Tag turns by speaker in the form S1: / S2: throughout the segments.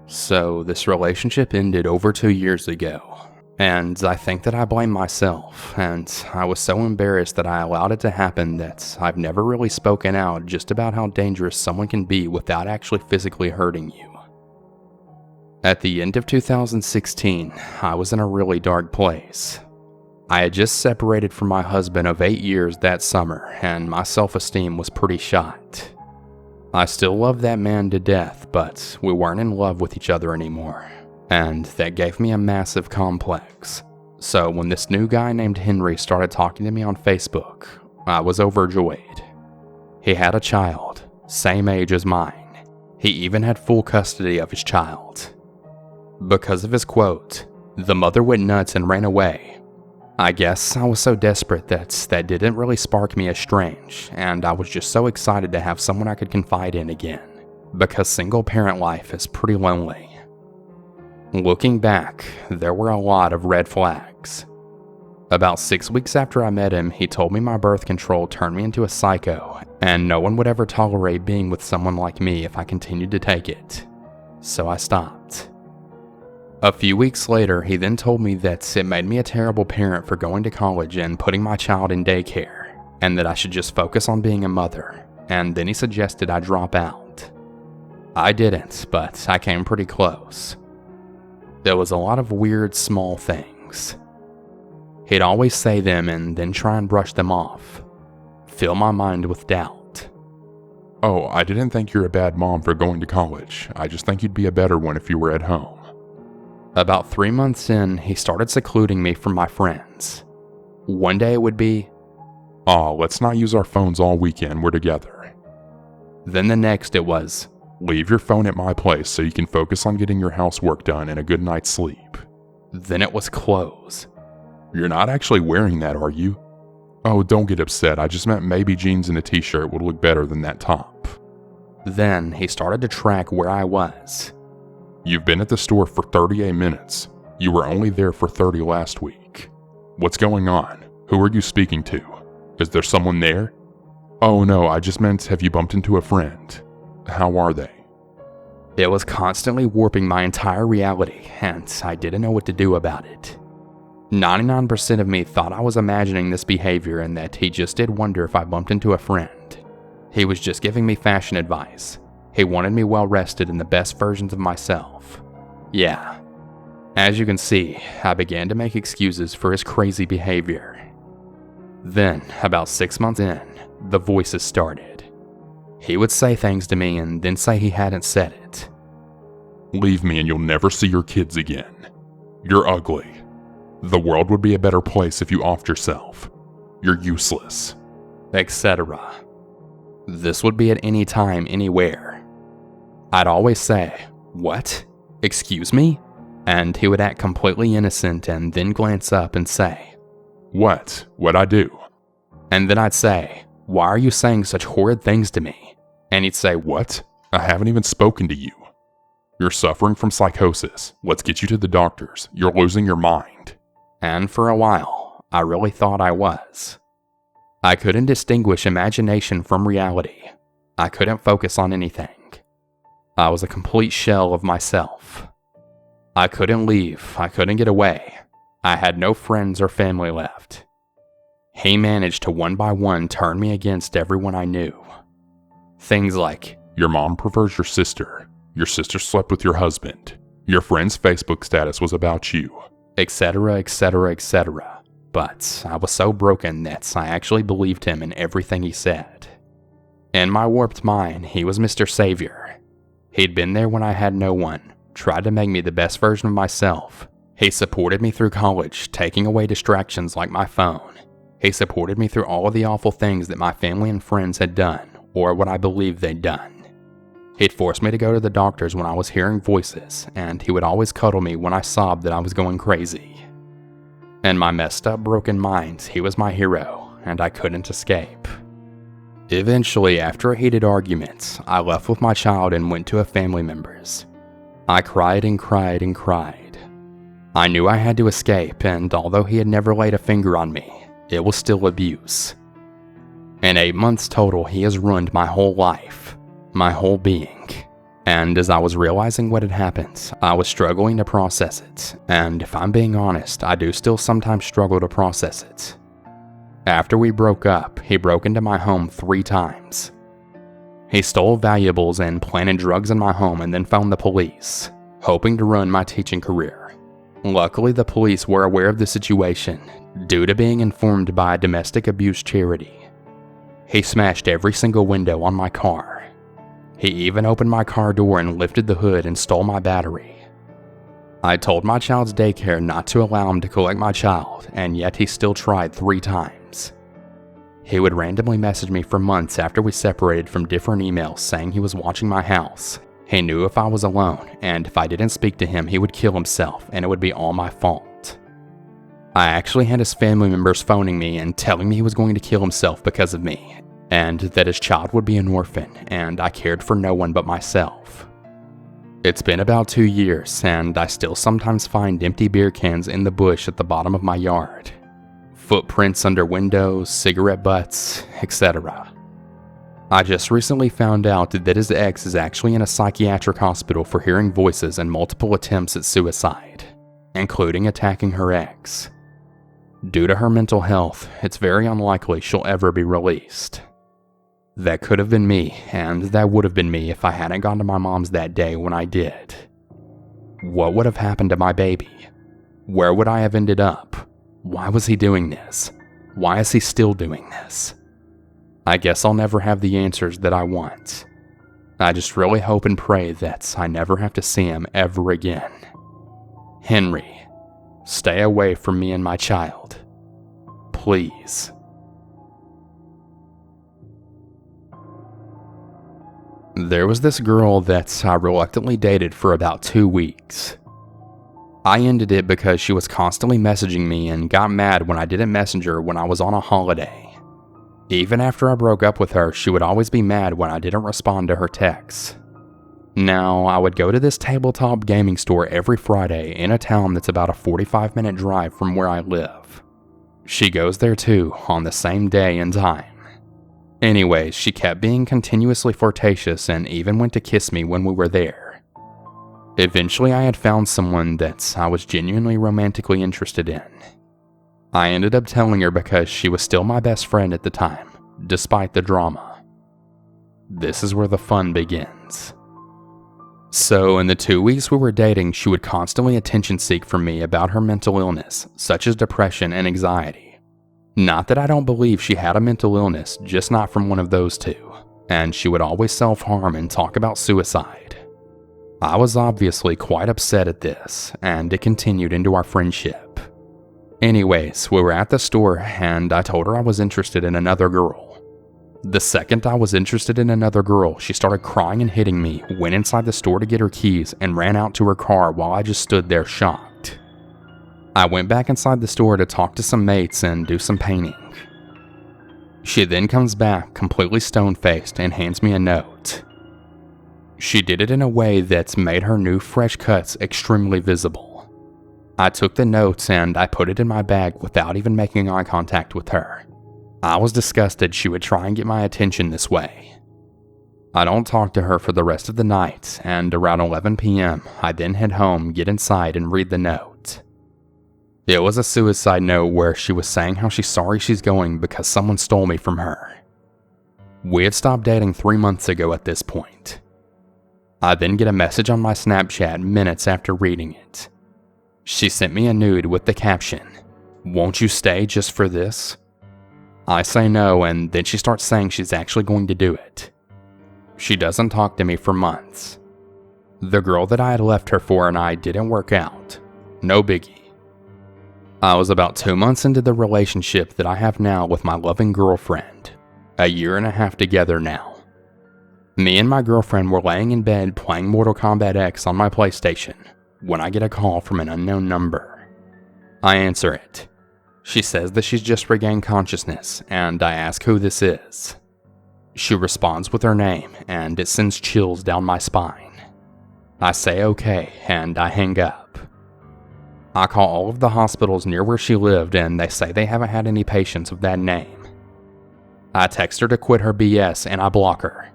S1: So this relationship ended over 2 years ago, and I think that I blame myself, and I was so embarrassed that I allowed it to happen that I've never really spoken out just about how dangerous someone can be without actually physically hurting you. At the end of 2016, I was in a really dark place. I had just separated from my husband of 8 years that summer, and my self-esteem was pretty shot. I still loved that man to death, but we weren't in love with each other anymore, and that gave me a massive complex. So when this new guy named Henry started talking to me on Facebook, I was overjoyed. He had a child, same age as mine. He even had full custody of his child. Because of his quote, the mother went nuts and ran away. I guess I was so desperate that didn't really spark me as strange, and I was just so excited to have someone I could confide in again, because single parent life is pretty lonely. Looking back, there were a lot of red flags. About 6 weeks after I met him, he told me my birth control turned me into a psycho, and no one would ever tolerate being with someone like me if I continued to take it. So I stopped. A few weeks later, he then told me that it made me a terrible parent for going to college and putting my child in daycare, and that I should just focus on being a mother, and then he suggested I drop out. I didn't, but I came pretty close. There was a lot of weird small things. He'd always say them and then try and brush them off, fill my mind with doubt.
S2: "Oh, I didn't think you're a bad mom for going to college. I just think you'd be a better one if you were at home."
S1: About 3 months in, he started secluding me from my friends. One day it would be,
S2: "Oh, let's not use our phones all weekend, we're together."
S1: Then the next it was,
S2: "Leave your phone at my place so you can focus on getting your housework done and a good night's sleep."
S1: Then it was clothes.
S2: "You're not actually wearing that, are you?" "Oh, don't get upset, I just meant maybe jeans and a t-shirt would look better than that top."
S1: Then he started to track where I was.
S2: "You've been at the store for 38 minutes. You were only there for 30 last week. What's going on? Who are you speaking to? Is there someone there?" "Oh no, I just meant, have you bumped into a friend? How are they?"
S1: It was constantly warping my entire reality, and I didn't know what to do about it. 99% of me thought I was imagining this behavior and that he just did wonder if I bumped into a friend. He was just giving me fashion advice. He wanted me well rested in the best versions of myself. Yeah. As you can see, I began to make excuses for his crazy behavior. Then, about 6 months in, the voices started. He would say things to me and then say he hadn't said it.
S2: "Leave me and you'll never see your kids again. You're ugly. The world would be a better place if you offed yourself. You're useless."
S1: Etc. This would be at any time, anywhere. I'd always say, "What? Excuse me?" And he would act completely innocent and then glance up and say,
S2: "What? What'd I do?"
S1: And then I'd say, "Why are you saying such horrid things to me?" And he'd say,
S2: "What? I haven't even spoken to you. You're suffering from psychosis. Let's get you to the doctors. You're losing your mind."
S1: And for a while, I really thought I was. I couldn't distinguish imagination from reality. I couldn't focus on anything. I was a complete shell of myself. I couldn't leave, I couldn't get away. I had no friends or family left. He managed to one by one turn me against everyone I knew. Things like,
S2: "Your mom prefers your sister slept with your husband, your friend's Facebook status was about you,"
S1: etc., etc., etc. But I was so broken that I actually believed him in everything he said. In my warped mind, he was Mr. Savior. He'd been there when I had no one, tried to make me the best version of myself. He supported me through college, taking away distractions like my phone. He supported me through all of the awful things that my family and friends had done, or what I believed they'd done. He'd forced me to go to the doctors when I was hearing voices, and he would always cuddle me when I sobbed that I was going crazy. In my messed up, broken mind, he was my hero, and I couldn't escape. Eventually, after a heated argument, I left with my child and went to a family member's. I cried and cried and cried. I knew I had to escape, and although he had never laid a finger on me, it was still abuse. In 8 months total, he has ruined my whole life, my whole being. And as I was realizing what had happened, I was struggling to process it, and if I'm being honest, I do still sometimes struggle to process it. After we broke up, he broke into my home 3 times. He stole valuables and planted drugs in my home and then phoned the police, hoping to ruin my teaching career. Luckily, the police were aware of the situation, due to being informed by a domestic abuse charity. He smashed every single window on my car. He even opened my car door and lifted the hood and stole my battery. I told my child's daycare not to allow him to collect my child, and yet he still tried 3 times. He would randomly message me for months after we separated from different emails saying he was watching my house. He knew if I was alone, and if I didn't speak to him, he would kill himself, and it would be all my fault. I actually had his family members phoning me and telling me he was going to kill himself because of me, and that his child would be an orphan, and I cared for no one but myself. It's been about 2 years, and I still sometimes find empty beer cans in the bush at the bottom of my yard. Footprints under windows, cigarette butts, etc. I just recently found out that his ex is actually in a psychiatric hospital for hearing voices and multiple attempts at suicide, including attacking her ex. Due to her mental health, it's very unlikely she'll ever be released. That could have been me, and that would have been me if I hadn't gone to my mom's that day when I did. What would have happened to my baby? Where would I have ended up? Why was he doing this? Why is he still doing this? I guess I'll never have the answers that I want. I just really hope and pray that I never have to see him ever again. Henry, stay away from me and my child. Please. There was this girl that I reluctantly dated for about 2 weeks. I ended it because she was constantly messaging me and got mad when I didn't message her when I was on a holiday. Even after I broke up with her, she would always be mad when I didn't respond to her texts. Now, I would go to this tabletop gaming store every Friday in a town that's about a 45-minute drive from where I live. She goes there too, on the same day and time. Anyways, she kept being continuously flirtatious and even went to kiss me when we were there. Eventually, I had found someone that I was genuinely romantically interested in. I ended up telling her because she was still my best friend at the time, despite the drama. This is where the fun begins. So, in the 2 weeks we were dating, she would constantly attention seek from me about her mental illness, such as depression and anxiety. Not that I don't believe she had a mental illness, just not from one of those two, and she would always self-harm and talk about suicide. I was obviously quite upset at this, and it continued into our friendship. Anyways, we were at the store, and I told her I was interested in another girl. The second I was interested in another girl, she started crying and hitting me, went inside the store to get her keys, and ran out to her car while I just stood there shocked. I went back inside the store to talk to some mates and do some painting. She then comes back, completely stone-faced, and hands me a note. She did it in a way that's made her new fresh cuts extremely visible. I took the notes and I put it in my bag without even making eye contact with her. I was disgusted she would try and get my attention this way. I don't talk to her for the rest of the night, and around 11 p.m., I then head home, get inside, and read the note. It was a suicide note where she was saying how she's sorry she's going because someone stole me from her. We had stopped dating 3 months ago at this point. I then get a message on my Snapchat minutes after reading it. She sent me a nude with the caption, "Won't you stay just for this?" I say no, and then she starts saying she's actually going to do it. She doesn't talk to me for months. The girl that I had left her for and I didn't work out. No biggie. I was about 2 months into the relationship that I have now with my loving girlfriend. A year and a half together now. Me and my girlfriend were laying in bed playing Mortal Kombat X on my PlayStation when I get a call from an unknown number. I answer it. She says that she's just regained consciousness, and I ask who this is. She responds with her name, and it sends chills down my spine. I say okay, and I hang up. I call all of the hospitals near where she lived, and they say they haven't had any patients of that name. I text her to quit her BS, and I block her.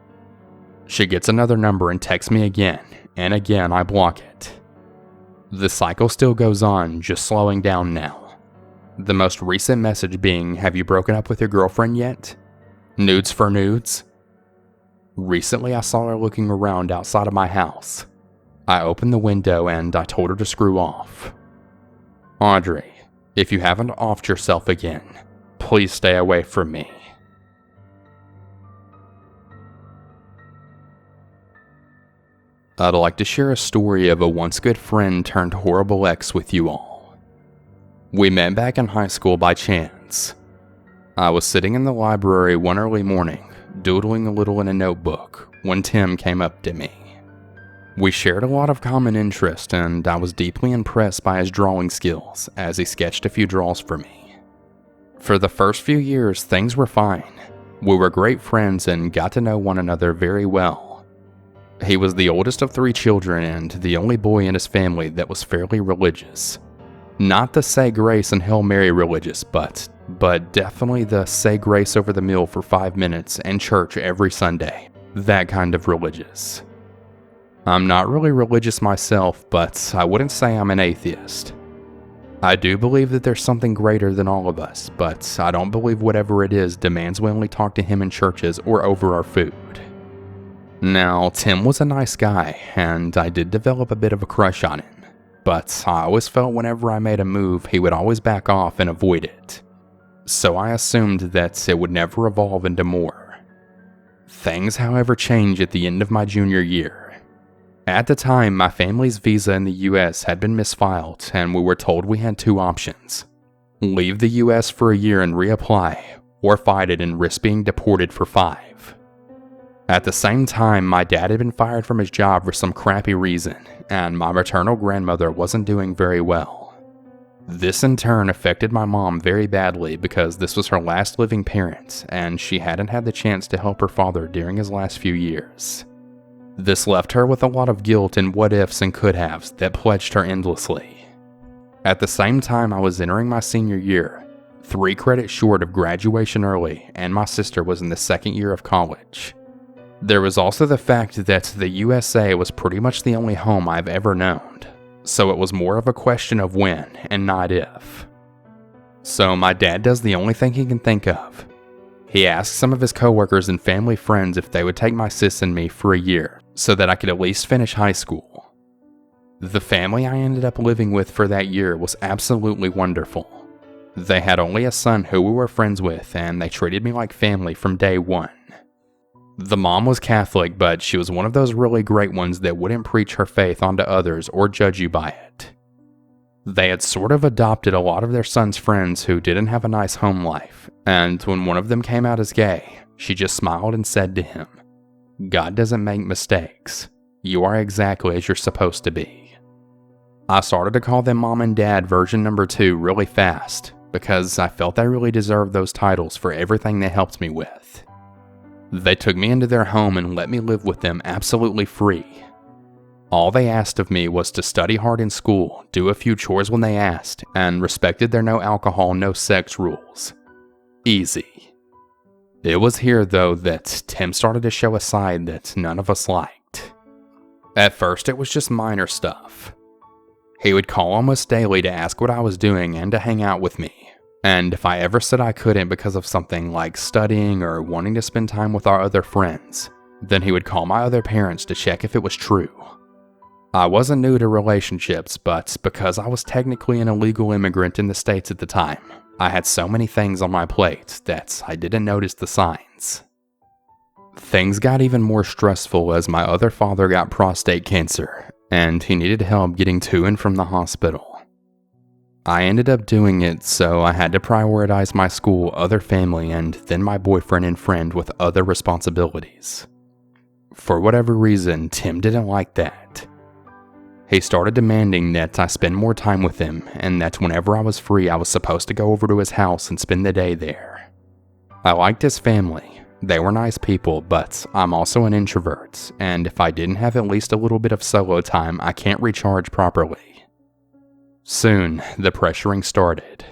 S1: She gets another number and texts me again, and again I block it. The cycle still goes on, just slowing down now. The most recent message being, "Have you broken up with your girlfriend yet? Nudes for nudes?" Recently I saw her looking around outside of my house. I opened the window and I told her to screw off. Audrey, if you haven't offed yourself again, please stay away from me. I'd like to share a story of a once good friend turned horrible ex with you all. We met back in high school by chance. I was sitting in the library one early morning, doodling a little in a notebook, when Tim came up to me. We shared a lot of common interest, and I was deeply impressed by his drawing skills as he sketched a few draws for me. For the first few years, things were fine. We were great friends and got to know one another very well. He was the oldest of 3 children and the only boy in his family that was fairly religious. Not the say grace and Hail Mary religious, but definitely the say grace over the meal for 5 minutes and church every Sunday. That kind of religious. I'm not really religious myself, but I wouldn't say I'm an atheist. I do believe that there's something greater than all of us, but I don't believe whatever it is demands we only talk to him in churches or over our food. Now, Tim was a nice guy, and I did develop a bit of a crush on him, but I always felt whenever I made a move, he would always back off and avoid it. So I assumed that it would never evolve into more. Things, however, changed at the end of my junior year. At the time, my family's visa in the US had been misfiled, and we were told we had 2 options. Leave the US for a year and reapply, or fight it and risk being deported for 5. At the same time, my dad had been fired from his job for some crappy reason, and my maternal grandmother wasn't doing very well. This in turn affected my mom very badly because this was her last living parent, and she hadn't had the chance to help her father during his last few years. This left her with a lot of guilt and what-ifs and could-haves that plagued her endlessly. At the same time I was entering my senior year, 3 credits short of graduation early, and my sister was in the 2nd year of college. There was also the fact that the USA was pretty much the only home I've ever known, so it was more of a question of when and not if. So my dad does the only thing he can think of. He asked some of his coworkers and family friends if they would take my sis and me for a year, so that I could at least finish high school. The family I ended up living with for that year was absolutely wonderful. They had only a son who we were friends with, and they treated me like family from day one. The mom was Catholic, but she was one of those really great ones that wouldn't preach her faith onto others or judge you by it. They had sort of adopted a lot of their son's friends who didn't have a nice home life, and when one of them came out as gay, she just smiled and said to him, "God doesn't make mistakes. You are exactly as you're supposed to be." I started to call them Mom and Dad version number 2 really fast, because I felt they really deserved those titles for everything they helped me with. They took me into their home and let me live with them absolutely free. All they asked of me was to study hard in school, do a few chores when they asked, and respected their no alcohol, no sex rules. Easy. It was here, though, that Tim started to show a side that none of us liked. At first, it was just minor stuff. He would call almost daily to ask what I was doing and to hang out with me. And if I ever said I couldn't because of something like studying or wanting to spend time with our other friends, then he would call my other parents to check if it was true. I wasn't new to relationships, but because I was technically an illegal immigrant in the States at the time, I had so many things on my plate that I didn't notice the signs. Things got even more stressful as my other father got prostate cancer, and he needed help getting to and from the hospital. I ended up doing it, so I had to prioritize my school, other family, and then my boyfriend and friend with other responsibilities. For whatever reason, Tim didn't like that. He started demanding that I spend more time with him, and that whenever I was free, I was supposed to go over to his house and spend the day there. I liked his family. They were nice people, but I'm also an introvert, and if I didn't have at least a little bit of solo time, I can't recharge properly. Soon, the pressuring started.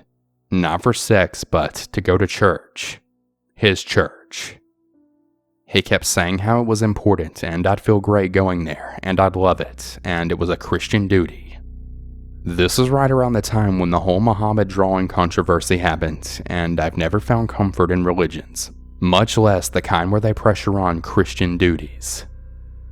S1: Not for sex, but to go to church. His church. He kept saying how it was important and I'd feel great going there and I'd love it and it was a Christian duty. This was right around the time when the whole Muhammad drawing controversy happened, and I've never found comfort in religions, much less the kind where they pressure on Christian duties.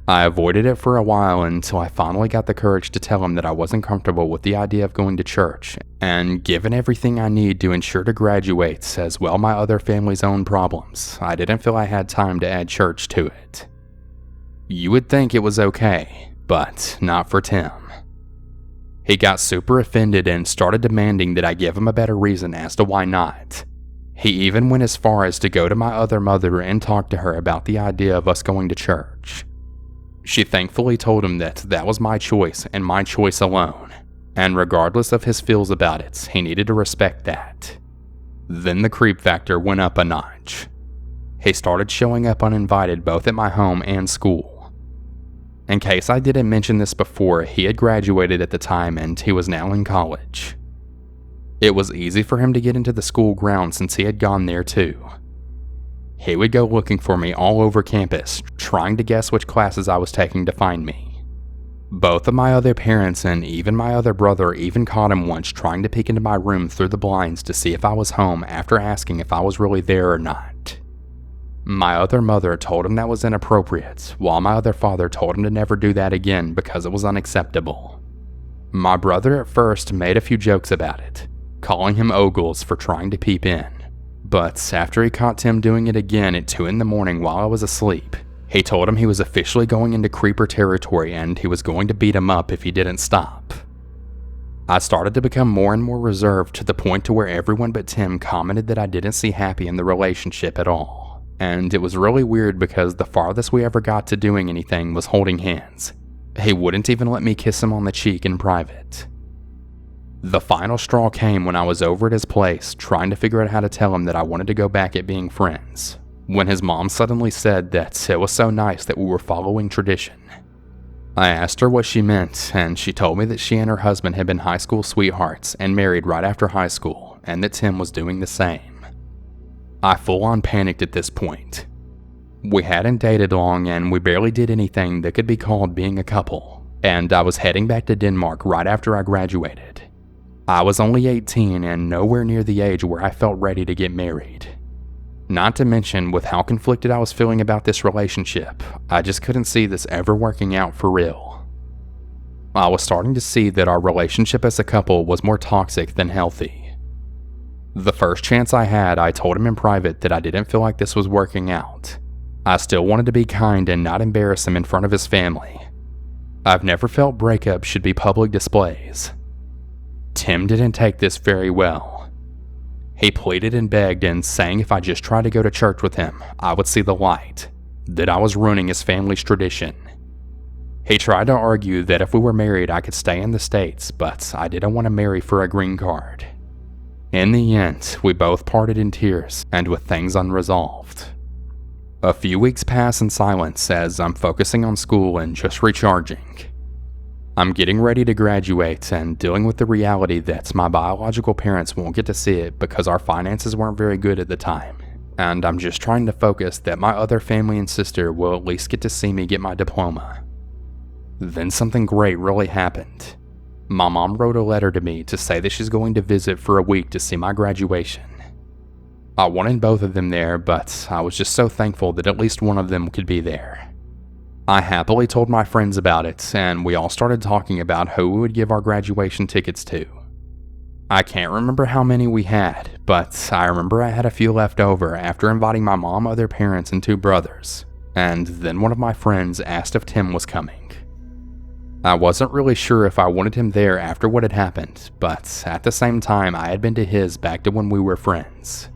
S1: I avoided it for a while until I finally got the courage to tell him that I wasn't comfortable with the idea of going to church, and given everything I need to ensure to graduate, as well my other family's own problems, I didn't feel I had time to add church to it. You would think it was okay, but not for Tim. He got super offended and started demanding that I give him a better reason as to why not. He even went as far as to go to my other mother and talk to her about the idea of us going to church. She thankfully told him that that was my choice and my choice alone, and regardless of his feels about it, he needed to respect that. Then the creep factor went up a notch. He started showing up uninvited both at my home and school. In case I didn't mention this before, he had graduated at the time and he was now in college. It was easy for him to get into the school grounds since he had gone there too. He would go looking for me all over campus, trying to guess which classes I was taking to find me. Both of my other parents and even my other brother even caught him once trying to peek into my room through the blinds to see if I was home after asking if I was really there or not. My other mother told him that was inappropriate, while my other father told him to never do that again because it was unacceptable. My brother at first made a few jokes about it, calling him ogles for trying to peep in. But after he caught Tim doing it again at 2 in the morning while I was asleep, he told him he was officially going into creeper territory and he was going to beat him up if he didn't stop. I started to become more and more reserved to the point to where everyone but Tim commented that I didn't seem happy in the relationship at all. And it was really weird because the farthest we ever got to doing anything was holding hands. He wouldn't even let me kiss him on the cheek in private. The final straw came when I was over at his place trying to figure out how to tell him that I wanted to go back at being friends, when his mom suddenly said that it was so nice that we were following tradition. I asked her what she meant, and she told me that she and her husband had been high school sweethearts and married right after high school, and that Tim was doing the same. I full-on panicked at this point. We hadn't dated long and we barely did anything that could be called being a couple, and I was heading back to Denmark right after I graduated. I was only 18 and nowhere near the age where I felt ready to get married. Not to mention, with how conflicted I was feeling about this relationship, I just couldn't see this ever working out for real. I was starting to see that our relationship as a couple was more toxic than healthy. The first chance I had, I told him in private that I didn't feel like this was working out. I still wanted to be kind and not embarrass him in front of his family. I've never felt breakups should be public displays. Tim didn't take this very well. He pleaded and begged and saying if I just tried to go to church with him, I would see the light, that I was ruining his family's tradition. He tried to argue that if we were married I could stay in the States, but I didn't want to marry for a green card. In the end, we both parted in tears and with things unresolved. A few weeks pass in silence as I'm focusing on school and just recharging. I'm getting ready to graduate and dealing with the reality that my biological parents won't get to see it because our finances weren't very good at the time, and I'm just trying to focus that my other family and sister will at least get to see me get my diploma. Then something great really happened. My mom wrote a letter to me to say that she's going to visit for a week to see my graduation. I wanted both of them there, but I was just so thankful that at least one of them could be there. I happily told my friends about it, and we all started talking about who we would give our graduation tickets to. I can't remember how many we had, but I remember I had a few left over after inviting my mom, other parents, and 2 brothers, and then one of my friends asked if Tim was coming. I wasn't really sure if I wanted him there after what had happened, but at the same time I had been to his back to when we were friends.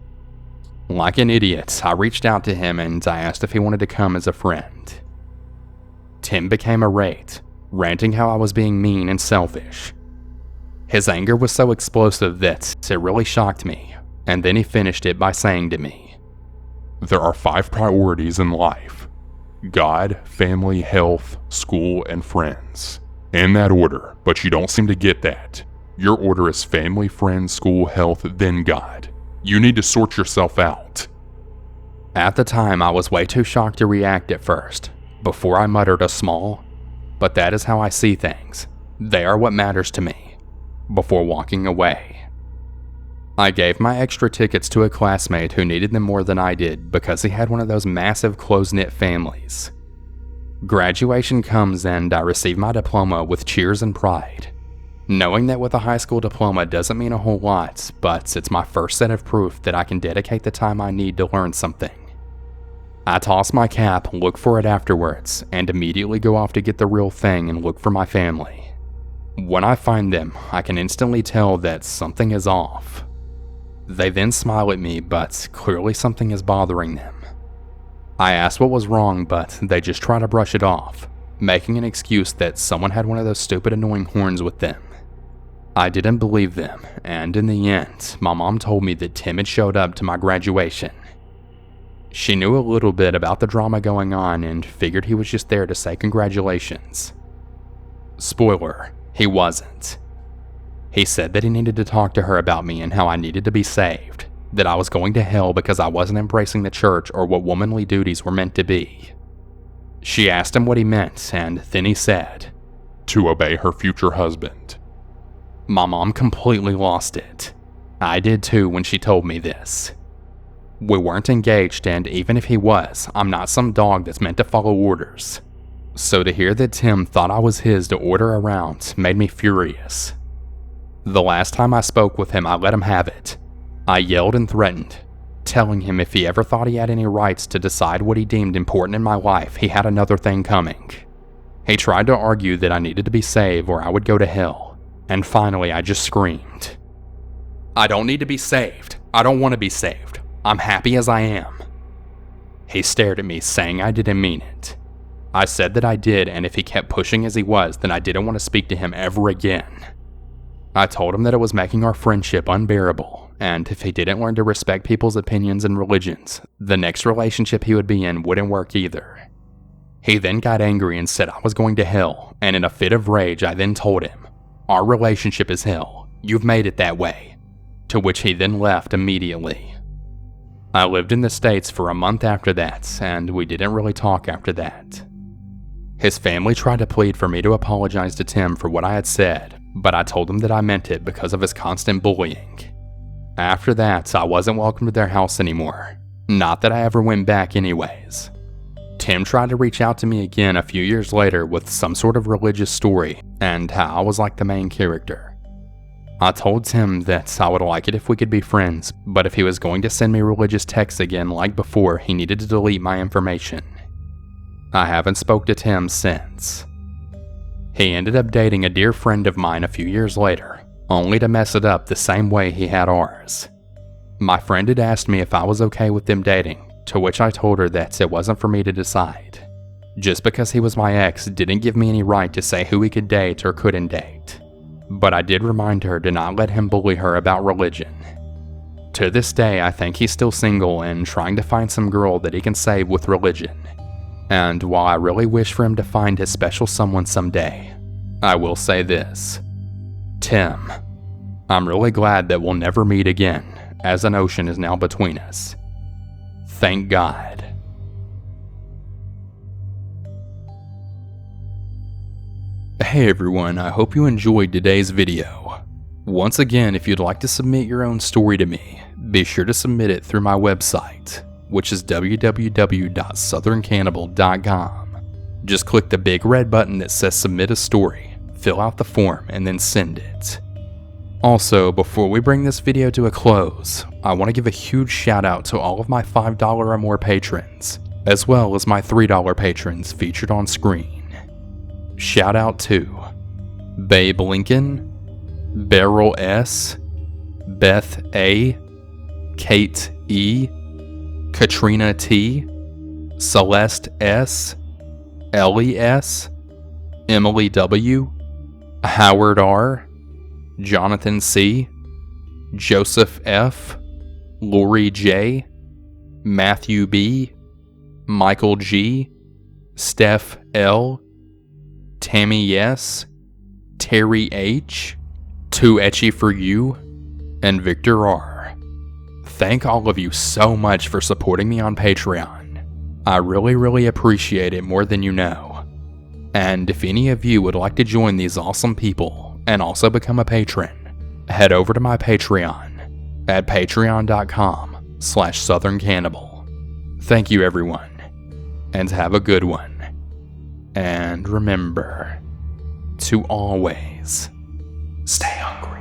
S1: Like an idiot, I reached out to him and I asked if he wanted to come as a friend. Tim became irate, ranting how I was being mean and selfish. His anger was so explosive that it really shocked me, and then he finished it by saying to me,
S2: "There are 5 priorities in life: God, family, health, school, and friends. In that order, but you don't seem to get that. Your order is family, friends, school, health, then God. You need to sort yourself out."
S1: At the time, I was way too shocked to react at first, before I muttered a small, "But that is how I see things. They are what matters to me," before walking away. I gave my extra tickets to a classmate who needed them more than I did because he had one of those massive close-knit families. Graduation comes and I receive my diploma with cheers and pride, knowing that with a high school diploma doesn't mean a whole lot, but it's my first set of proof that I can dedicate the time I need to learn something. I toss my cap, look for it afterwards, and immediately go off to get the real thing and look for my family. When I find them, I can instantly tell that something is off. They then smile at me, but clearly something is bothering them. I ask what was wrong, but they just try to brush it off, making an excuse that someone had one of those stupid annoying horns with them. I didn't believe them, and in the end, my mom told me that Tim had showed up to my graduation. She knew a little bit about the drama going on and figured he was just there to say congratulations. Spoiler, he wasn't. He said that he needed to talk to her about me and how I needed to be saved, that I was going to hell because I wasn't embracing the church or what womanly duties were meant to be. She asked him what he meant, and then he said,
S2: "To obey her future husband."
S1: My mom completely lost it. I did too when she told me this. We weren't engaged, and even if he was, I'm not some dog that's meant to follow orders. So to hear that Tim thought I was his to order around made me furious. The last time I spoke with him, I let him have it. I yelled and threatened, telling him if he ever thought he had any rights to decide what he deemed important in my life, he had another thing coming. He tried to argue that I needed to be saved or I would go to hell, and finally I just screamed, "I don't need to be saved. I don't want to be saved. I'm happy as I am." He stared at me, saying I didn't mean it. I said that I did, and if he kept pushing as he was, then I didn't want to speak to him ever again. I told him that it was making our friendship unbearable, and if he didn't learn to respect people's opinions and religions, the next relationship he would be in wouldn't work either. He then got angry and said I was going to hell, and in a fit of rage I then told him, "Our relationship is hell. You've made it that way." To which he then left immediately. I lived in the States for a month after that, and we didn't really talk after that. His family tried to plead for me to apologize to Tim for what I had said, but I told him that I meant it because of his constant bullying. After that, I wasn't welcome to their house anymore. Not that I ever went back anyways. Tim tried to reach out to me again a few years later with some sort of religious story, and how I was like the main character. I told Tim that I would like it if we could be friends, but if he was going to send me religious texts again like before, he needed to delete my information. I haven't spoke to Tim since. He ended up dating a dear friend of mine a few years later, only to mess it up the same way he had ours. My friend had asked me if I was okay with them dating, to which I told her that it wasn't for me to decide. Just because he was my ex didn't give me any right to say who he could date or couldn't date. But I did remind her to not let him bully her about religion. To this day, I think he's still single and trying to find some girl that he can save with religion. And while I really wish for him to find his special someone someday, I will say this. Tim, I'm really glad that we'll never meet again, as an ocean is now between us. Thank God. Hey everyone, I hope you enjoyed today's video. Once again, if you'd like to submit your own story to me, be sure to submit it through my website, which is www.southerncannibal.com. Just click the big red button that says submit a story, fill out the form, and then send it. Also, before we bring this video to a close, I want to give a huge shout out to all of my $5 or more patrons, as well as my $3 patrons featured on screen. Shout out to Babe Lincoln, Beryl S, Beth A, Kate E, Katrina T, Celeste S, Ellie S, Emily W, Howard R, Jonathan C, Joseph F, Lori J, Matthew B, Michael G, Steph L, Tammy S, Terry H, Too Etchy for You, and Victor R. thank all of you so much for supporting me on Patreon. I really appreciate it more than you know. And if any of you would like to join these awesome people and also become a patron, head over to my Patreon at patreon.com/Southern Cannibal. Thank you, everyone, and have a good one. And remember to always stay hungry.